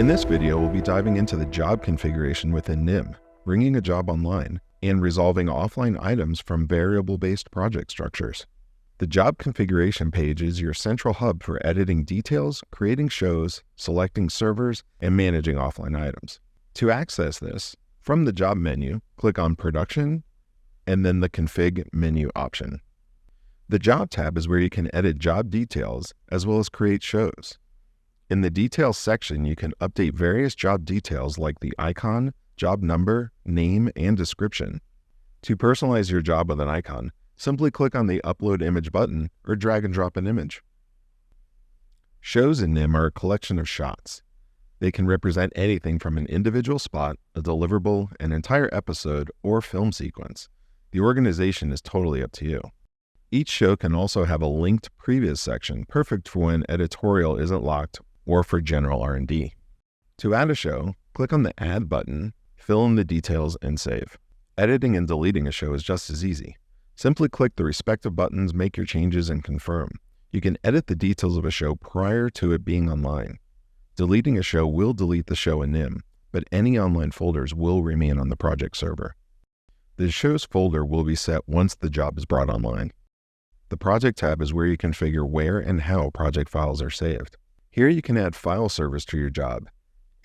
In this video, we'll be diving into the job configuration within NIM, bringing a job online, and resolving offline items from variable-based project structures. The job configuration page is your central hub for editing details, creating shows, selecting servers, and managing offline items. To access this, from the job menu, click on Production, and then the Config menu option. The Job tab is where you can edit job details as well as create shows. In the Details section, you can update various job details like the icon, job number, name, and description. To personalize your job with an icon, simply click on the Upload Image button or drag and drop an image. Shows in NIM are a collection of shots. They can represent anything from an individual spot, a deliverable, an entire episode, or film sequence. The organization is totally up to you. Each show can also have a linked previous section, perfect for when editorial isn't locked or for general R&D. To add a show, click on the Add button, fill in the details, and save. Editing and deleting a show is just as easy. Simply click the respective buttons, make your changes, and confirm. You can edit the details of a show prior to it being online. Deleting a show will delete the show in NIM, but any online folders will remain on the project server. The shows folder will be set once the job is brought online. The Project tab is where you configure where and how project files are saved. Here you can add file servers to your job.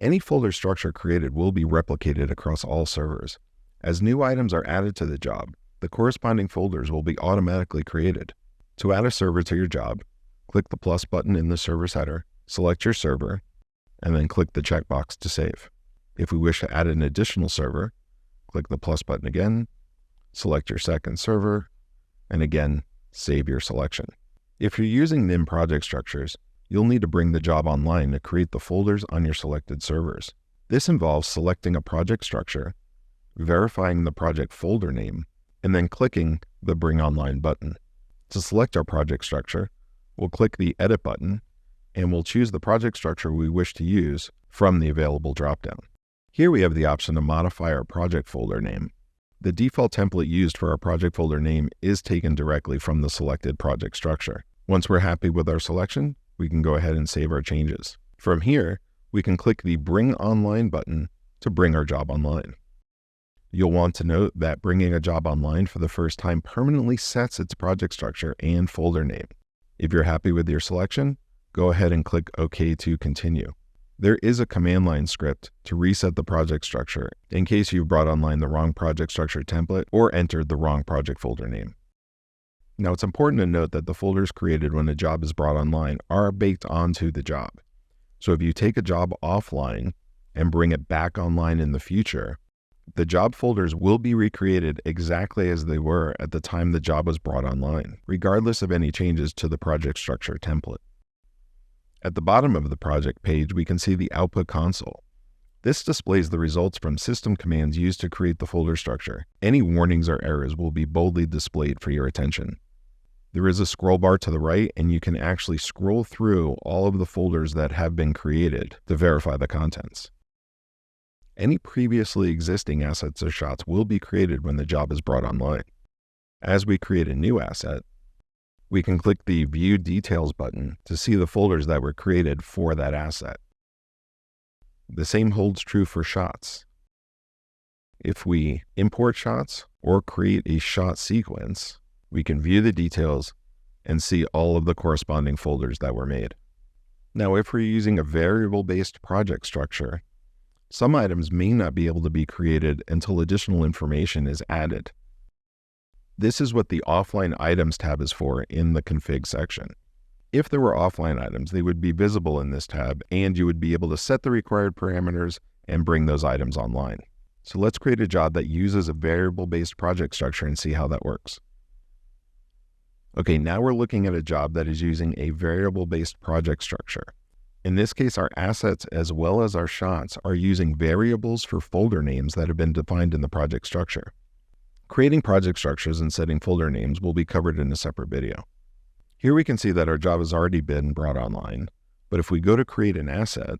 Any folder structure created will be replicated across all servers. As new items are added to the job, the corresponding folders will be automatically created. To add a server to your job, click the plus button in the server's header, select your server, and then click the checkbox to save. If we wish to add an additional server, click the plus button again, select your second server, and again, save your selection. If you're using NIM project structures, you'll need to bring the job online to create the folders on your selected servers. This involves selecting a project structure, verifying the project folder name, and then clicking the Bring Online button. To select our project structure, we'll click the Edit button, and we'll choose the project structure we wish to use from the available dropdown. Here we have the option to modify our project folder name. The default template used for our project folder name is taken directly from the selected project structure. Once we're happy with our selection, we can go ahead and save our changes. From here, we can click the Bring Online button to bring our job online. You'll want to note that bringing a job online for the first time permanently sets its project structure and folder name. If you're happy with your selection, go ahead and click OK to continue. There is a command line script to reset the project structure in case you've brought online the wrong project structure template or entered the wrong project folder name. Now, it's important to note that the folders created when a job is brought online are baked onto the job. So if you take a job offline and bring it back online in the future, the job folders will be recreated exactly as they were at the time the job was brought online, regardless of any changes to the project structure template. At the bottom of the project page, we can see the Output console. This displays the results from system commands used to create the folder structure. Any warnings or errors will be boldly displayed for your attention. There is a scroll bar to the right, and you can actually scroll through all of the folders that have been created to verify the contents. Any previously existing assets or shots will be created when the job is brought online. As we create a new asset, we can click the View Details button to see the folders that were created for that asset. The same holds true for shots. If we import shots or create a shot sequence, we can view the details and see all of the corresponding folders that were made. Now, if we're using a variable-based project structure, some items may not be able to be created until additional information is added. This is what the Offline Items tab is for in the Config section. If there were offline items, they would be visible in this tab, and you would be able to set the required parameters and bring those items online. So let's create a job that uses a variable-based project structure and see how that works. Okay, now we're looking at a job that is using a variable-based project structure. In this case, our assets as well as our shots are using variables for folder names that have been defined in the project structure. Creating project structures and setting folder names will be covered in a separate video. Here we can see that our job has already been brought online, but if we go to create an asset,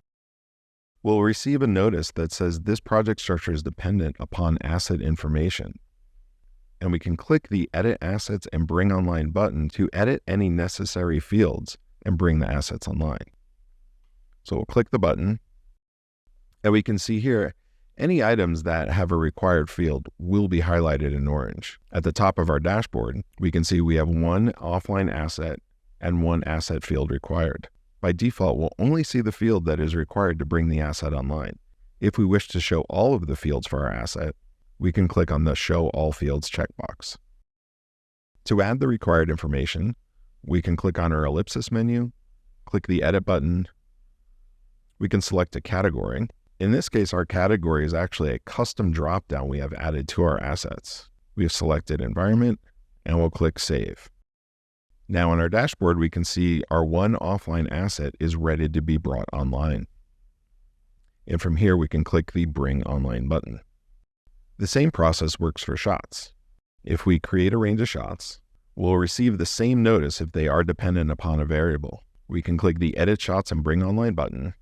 we'll receive a notice that says this project structure is dependent upon asset information. And we can click the Edit Assets and Bring Online button to edit any necessary fields and bring the assets online. So we'll click the button, And we can see here, any items that have a required field will be highlighted in orange. At the top of our dashboard, we can see we have one offline asset and one asset field required. By default, we'll only see the field that is required to bring the asset online. If we wish to show all of the fields for our asset, we can click on the Show All Fields checkbox. To add the required information, we can click on our ellipsis menu, click the Edit button. We can select a category. In this case, our category is actually a custom dropdown we have added to our assets. We have selected Environment, and we'll click Save. Now on our dashboard, we can see our one offline asset is ready to be brought online. And from here, we can click the Bring Online button. The same process works for shots. If we create a range of shots, we'll receive the same notice if they are dependent upon a variable. We can click the Edit Shots and Bring Online button.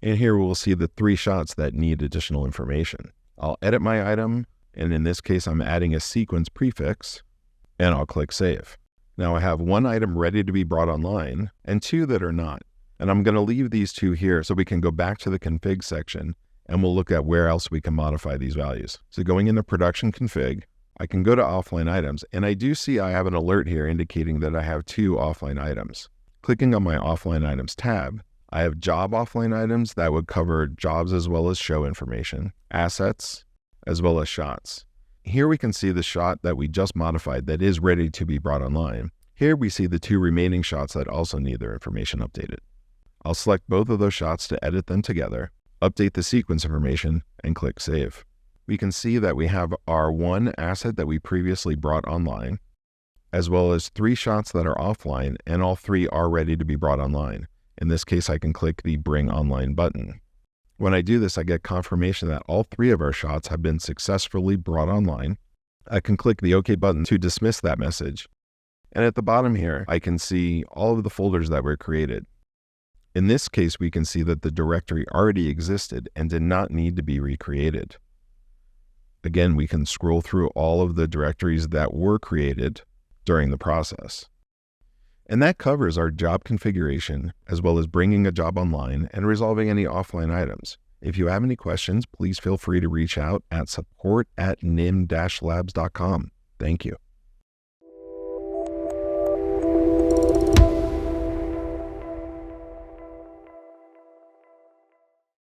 And here we'll see the 3 shots that need additional information. I'll edit my item, and in this case, I'm adding a sequence prefix, and I'll click Save. Now I have 1 item ready to be brought online and 2 that are not. And I'm going to leave these 2 here so we can go back to the config section and we'll look at where else we can modify these values. So going into production config, I can go to offline items, and I do see I have an alert here indicating that I have 2 offline items. Clicking on my offline items tab, I have job offline items that would cover jobs as well as show information, assets, as well as shots. Here we can see the shot that we just modified that is ready to be brought online. Here we see the 2 remaining shots that also need their information updated. I'll select both of those shots to edit them together, update the sequence information, and click Save. We can see that we have our 1 asset that we previously brought online, as well as 3 shots that are offline, and all 3 are ready to be brought online. In this case, I can click the Bring Online button. When I do this, I get confirmation that all 3 of our shots have been successfully brought online. I can click the OK button to dismiss that message. And at the bottom here, I can see all of the folders that were created. In this case, we can see that the directory already existed and did not need to be recreated. Again, we can scroll through all of the directories that were created during the process. And that covers our job configuration, as well as bringing a job online and resolving any offline items. If you have any questions, please feel free to reach out at support@nim-labs.com. Thank you.